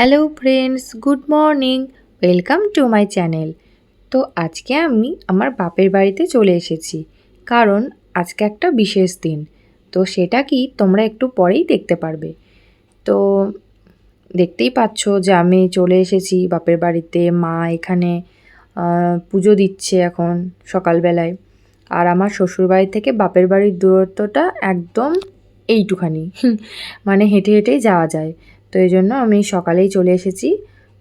Hello friends, good morning. Welcome to my channel. তো আজকে আমি আমার বাপের বাড়িতে চলে এসেছি, কারণ আজকে একটা বিশেষ দিন। তো সেটা কি তোমরা একটু পরেই দেখতে পারবে। তো দেখতেই পাচ্ছ যে আমি চলে এসেছি বাপের বাড়িতে। মা এখানে পুজো দিচ্ছে এখন সকালবেলায়। আর আমার শ্বশুরবাড়ি থেকে বাপের বাড়ির দূরত্বটা একদম এইটুখানি মানে হেঁটে হেঁটেই যাওয়া যায়। তো এই জন্য আমি সকালেই চলে এসেছি।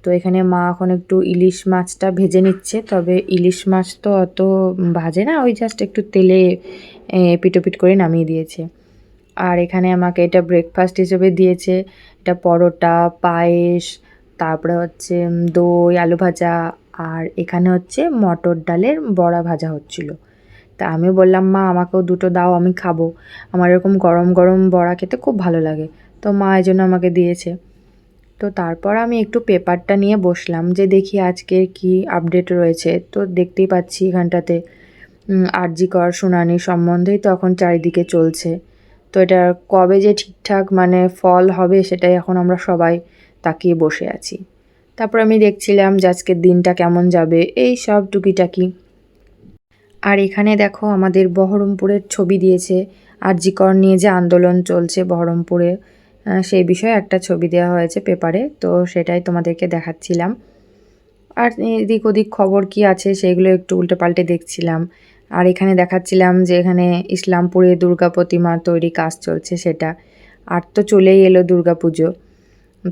তো এখানে মা এখন একটু ইলিশ মাছটা ভেজে নিচ্ছে, তবে ইলিশ মাছ তো অত ভাজে না, ওই জাস্ট একটু তেলে পিটোপিট করে নামিয়ে দিয়েছে। আর এখানে আমাকে এটা ব্রেকফাস্ট হিসেবে দিয়েছে। এটা পরোটা, পায়েস, তারপরে হচ্ছে দই, আলু ভাজা, আর এখানে হচ্ছে মটর ডালের বড়া ভাজা হচ্ছিলো। তা আমি বললাম, মা আমাকেও দুটো দাও, আমি খাবো। আমার এরকম গরম গরম বড়া খেতে খুব ভালো লাগে। তো মা এই জন্য আমাকে দিয়েছে। তো তারপর আমি একটু পেপারটা নিয়ে বসলাম যে দেখি আজকের কি আপডেট রয়েছে। তো দেখতেই পাচ্ছি এখানটাতে আরজি কর শুনানি সম্বন্ধেই তো এখন চারিদিকে চলছে। তো এটা কবে যে ঠিকঠাক মানে ফল হবে সেটাই এখন আমরা সবাই তাকিয়ে বসে আছি। তারপর আমি দেখছিলাম যে আজকের দিনটা কেমন যাবে, এই সব টুকিটাকি। আর এখানে দেখো আমাদের বহরমপুরের ছবি দিয়েছে। আরজি কর নিয়ে যে আন্দোলন চলছে বহরমপুরে, সেই বিষয়ে একটা ছবি দেওয়া হয়েছে পেপারে। তো সেটাই তোমাদেরকে দেখাচ্ছিলাম। আর এদিক ওদিক খবর কি আছে সেগুলো একটু উল্টে পাল্টে দেখছিলাম। আর এখানে দেখাচ্ছিলাম যে এখানে ইসলামপুরে দুর্গা প্রতিমা তৈরি কাজ চলছে সেটা। আর তো চলেই এলো দুর্গা পুজো।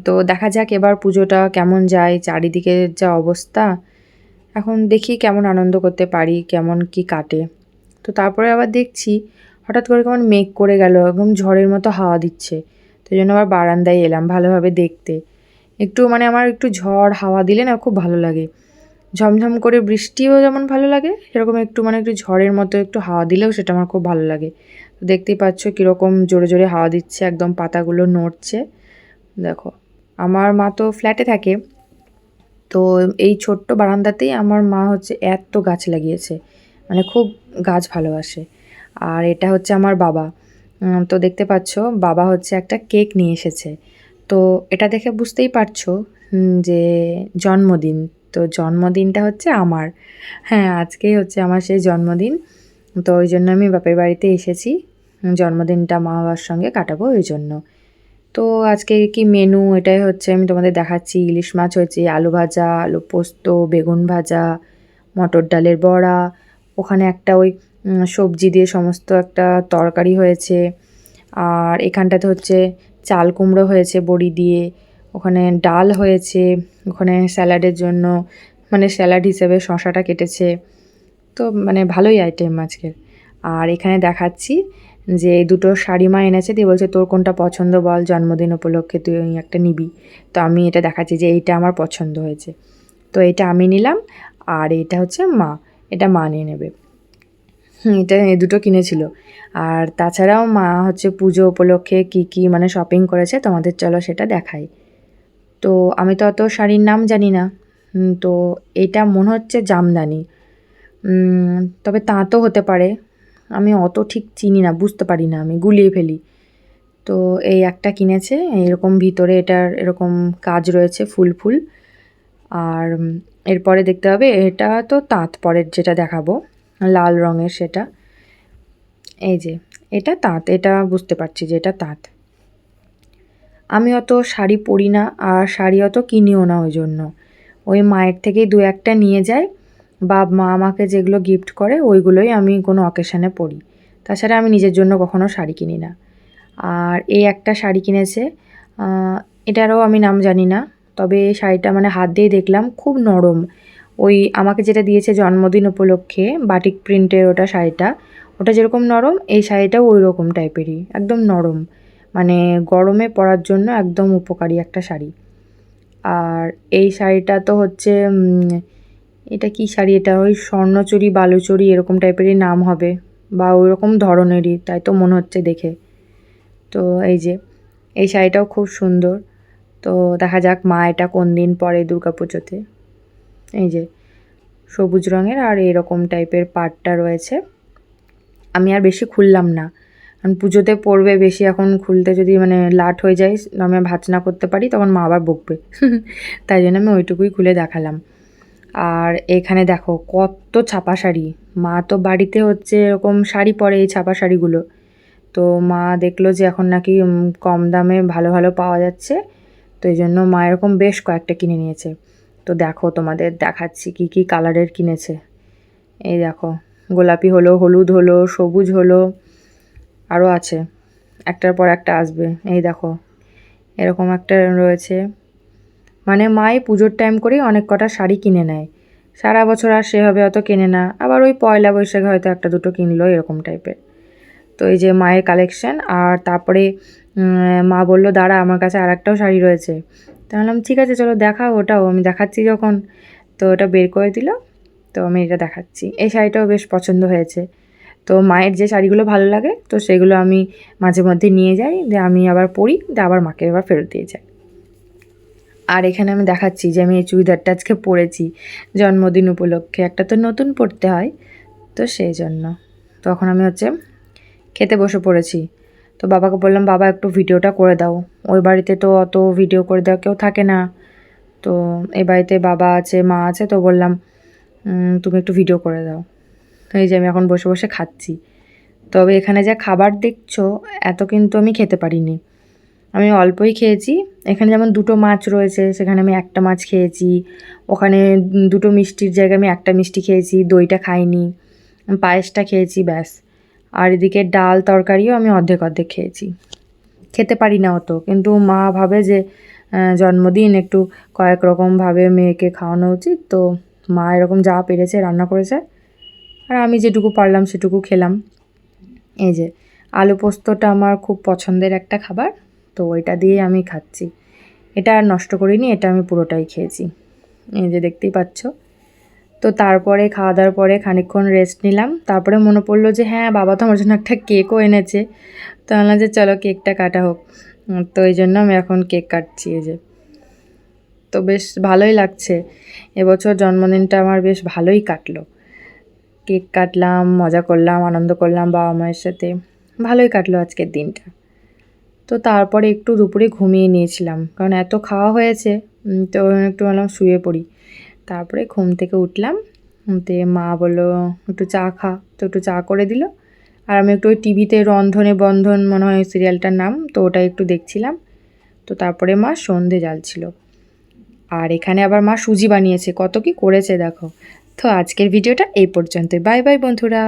তো দেখা যাক এবার পুজোটা কেমন যায়, চারিদিকে যা অবস্থা। এখন দেখি কেমন আনন্দ করতে পারি, কেমন কি কাটে। তো তারপরে আবার দেখছি হঠাৎ করে কেমন মেঘ করে গেল, একদম ঝড়ের মতো হাওয়া দিচ্ছে। তো জন্য আবার বারান্দায় এলাম ভালোভাবে দেখতে। একটু মানে আমার একটু ঝড় হাওয়া দিলে না খুব ভালো লাগে। ঝমঝম করে বৃষ্টিও যেমন ভালো লাগে, সেরকম একটু মানে একটু ঝড়ের মতো একটু হাওয়া দিলেও সেটা আমার খুব ভালো লাগে। তো দেখতেই পাচ্ছ কীরকম জোরে জোরে হাওয়া দিচ্ছে, একদম পাতাগুলো নড়ছে। দেখো, আমার মা তো ফ্ল্যাটে থাকে। তো এই ছোট্ট বারান্দাতেই আমার মা হচ্ছে এত গাছ লাগিয়েছে, মানে খুব গাছ ভালোবাসে। আর এটা হচ্ছে আমার বাবা। তো দেখতে পাচ্ছ বাবা হচ্ছে একটা কেক নিয়ে এসেছে। তো এটা দেখে বুঝতেই পারছো যে জন্মদিন। তো জন্মদিনটা হচ্ছে আমার। হ্যাঁ, আজকেই হচ্ছে আমার সেই জন্মদিন। তো ওই জন্য আমি বাপের বাড়িতে এসেছি। জন্মদিনটা মা বাবার সঙ্গে কাটাবো ওই জন্য। তো আজকে কি মেনু এটাই হচ্ছে আমি তোমাদের দেখাচ্ছি। ইলিশ মাছ হয়েছে, আলু ভাজা, আলু পোস্ত, বেগুন ভাজা, মটর ডালের বড়া, ওখানে একটা ওই সবজি দিয়ে সমস্ত একটা তরকারি হয়েছে। আর এখানটাতে হচ্ছে চাল কুমড়ো হয়েছে বড়ি দিয়ে, ওখানে ডাল হয়েছে, ওখানে স্যালাডের জন্য মানে স্যালাড হিসেবে শশাটা কেটেছে। তো মানে ভালোই আইটেম আজকের। আর এখানে দেখাচ্ছি যে দুটো শাড়ি মা এনেছে, দিয়ে বলছে তোর কোনটা পছন্দ বল, জন্মদিন উপলক্ষে তুই একটা নিবি। তো আমি এটা দেখাচ্ছি যে এইটা আমার পছন্দ হয়েছে। তো এটা আমি নিলাম, আর এটা হচ্ছে মা, এটা মা নিয়ে নেবে। এটা এই দুটো কিনেছিল। আর তাছাড়াও মা হচ্ছে পুজো উপলক্ষে কি কি মানে শপিং করেছে তোমাদের চলো সেটা দেখাই। তো আমি তো অত শাড়ির নাম জানি না। তো এটা মনে হচ্ছে জামদানি, তবে তাঁতও হতে পারে। আমি অত ঠিক চিনি না, বুঝতে পারি না, আমি গুলিয়ে ফেলি। তো এই একটা কিনেছে, এরকম ভিতরে এটার এরকম কাজ রয়েছে ফুল ফুল। আর এরপরে দেখতে হবে, এটা তো তাঁত পরের যেটা দেখাবো লাল রঙের সেটা। এই যে এটা তাঁত, এটা বুঝতে পারছি যে এটা তাঁত। আমি অত শাড়ি পরি না, আর শাড়ি অত কিনিও না, ওই জন্য ওই মায়ের থেকেই দু একটা নিয়ে যায়, বা মা আমাকে যেগুলো গিফট করে ওইগুলোই আমি কোনো অকেশানে পরি। তাছাড়া আমি নিজের জন্য কখনো শাড়ি কিনি না। আর এই একটা শাড়ি কিনেছে, এটারও আমি নাম জানি না। তবে এই শাড়িটা মানে হাত দিয়ে দেখলাম খুব নরম। ওই আমাকে যেটা দিয়েছে জন্মদিন উপলক্ষে বাটিক প্রিন্টের ওটা শাড়িটা, ওটা যেরকম নরম এই শাড়িটাও ওই রকম টাইপেরই, একদম নরম। মানে গরমে পরার জন্য একদম উপকারী একটা শাড়ি। আর এই শাড়িটা তো হচ্ছে এটা কি শাড়ি, এটা ওই স্বর্ণচুরি বালুচুরি এরকম টাইপেরই নাম হবে, বা ওই রকম ধরনেরই, তাই তো মনে হচ্ছে দেখে। তো এই যে এই শাড়িটাও খুব সুন্দর। তো দেখা যাক মা এটা কোন দিন পরে দুর্গাপুজোতে। এই যে সবুজ রঙের আর এরকম টাইপের পাড়টা রয়েছে। আমি আর বেশি খুললাম না, কারণ পুজোতে পড়বে বেশি, এখন খুলতে যদি মানে লাট হয়ে যায়, আমি ভাঁজ না করতে পারি, তখন মা আবার বকবে। তাই জন্য আমি ওইটুকুই খুলে দেখালাম। আর এখানে দেখো কত ছাপা শাড়ি। মা তো বাড়িতে হচ্ছে এরকম শাড়ি পরে, এই ছাপা শাড়িগুলো। তো মা দেখলো যে এখন নাকি কম দামে ভালো ভালো পাওয়া যাচ্ছে, তো এই জন্য মা এরকম বেশ কয়েকটা কিনে নিয়েছে। তো দেখো তোমাদের দেখাচ্ছি কি কি কালারের কিনেছে। এই দেখো, গোলাপি হলো, হলুদ হলো, সবুজ হলো, আরও আছে, একটার পর একটা আসবে। এই দেখো এরকম একটা রয়েছে। মানে মাই পুজোর টাইম করেই অনেক কটা শাড়ি কিনে নেয়, সারা বছর আর সেভাবে অত কেনে না, আবার ওই পয়লা বৈশাখে হয়তো একটা দুটো কিনলো, এরকম টাইপের। তো এই যে মায়ের কালেকশন। আর তারপরে মা বললো দাঁড়া, আমার কাছে আর একটাও শাড়ি রয়েছে। তো বললাম ঠিক আছে চলো দেখাও, ওটাও আমি দেখাচ্ছি যখন। তো ওটা বের করে দিল, তো আমি এটা দেখাচ্ছি। এই শাড়িটাও বেশ পছন্দ হয়েছে। তো মায়ের যে শাড়িগুলো ভালো লাগে, তো সেগুলো আমি মাঝে মধ্যে নিয়ে যাই, দিয়ে আমি আবার পরি, দিয়ে আবার মাকে আবার ফেরত দিয়ে যাই। আর এখানে আমি দেখাচ্ছি যে আমি এই চুড়িদারটা আজকে পরেছি জন্মদিন উপলক্ষে, একটা তো নতুন পরতে হয়, তো সেই জন্য। তখন আমি হচ্ছে খেতে বসে পড়েছি। তো বাবাকে বললাম বাবা একটু ভিডিওটা করে দাও, ওই বাড়িতে তো অত ভিডিও করে দেওয়া কেউ থাকে না, তো এই বাড়িতে বাবা আছে মা আছে, তো বললাম তুমি একটু ভিডিও করে দাও। তো এই যে আমি এখন বসে বসে খাচ্ছি। তবে এখানে যা খাবার দেখছো, এত কিন্তু আমি খেতে পারিনি, আমি অল্পই খেয়েছি। এখানে যেমন দুটো মাছ রয়েছে, সেখানে আমি একটা মাছ খেয়েছি। ওখানে দুটো মিষ্টির জায়গায় আমি একটা মিষ্টি খেয়েছি, দইটা খাইনি, পায়েসটা খেয়েছি, ব্যাস। আর এদিকে ডাল তরকারিও আমি অর্ধেক অর্ধেক খেয়েছি, খেতে পারি না অত। কিন্তু মা ভাবে যে জন্মদিন একটু কয়েক রকমভাবে মেয়েকে খাওয়ানো উচিত, তো মা এরকম যা পেরেছে রান্না করেছে, আর আমি যেটুকু পারলাম সেটুকু খেলাম। এই যে আলু পোস্তটা আমার খুব পছন্দের একটা খাবার, তো ওইটা দিয়ে আমি খাচ্ছি। এটা আর নষ্ট করিনি, এটা আমি পুরোটাই খেয়েছি, এই যে দেখতেই পাচ্ছ। তো তারপরে খাওয়া দাওয়ার পরে খানিকক্ষণ রেস্ট নিলাম। তারপরে মনে পড়লো যে হ্যাঁ বাবা তো আমার জন্য একটা কেকও এনেছে, তো বললাম যে চলো কেকটা কাটা হোক। তো এই জন্য আমি এখন কেক কাটছি, এই যে। তো বেশ ভালোই লাগছে, এবছর জন্মদিনটা আমার বেশ ভালোই কাটলো। কেক কাটলাম, মজা করলাম, আনন্দ করলাম বাবা মায়ের সাথে, ভালোই কাটলো আজকের দিনটা। তো তারপরে একটু দুপুরে ঘুমিয়ে নিয়েছিলাম, কারণ এত খাওয়া হয়েছে, তো একটু ভাবলাম শুয়ে পড়ি। তারপরে ঘুম থেকে উঠলাম, দিয়ে মা বললো একটু চা খা, তো একটু চা করে দিল। আর আমি একটু ওই টিভিতে রন্ধনে বন্ধন মনে হয় সিরিয়ালটার নাম, তো ওটা একটু দেখছিলাম। তো তারপরে মা সন্ধে জ্বালছিল। আর এখানে আবার মা সুজি বানিয়েছে, কত কি করেছে দেখো। তো আজকের ভিডিওটা এই পর্যন্তই, বাই বাই বন্ধুরা।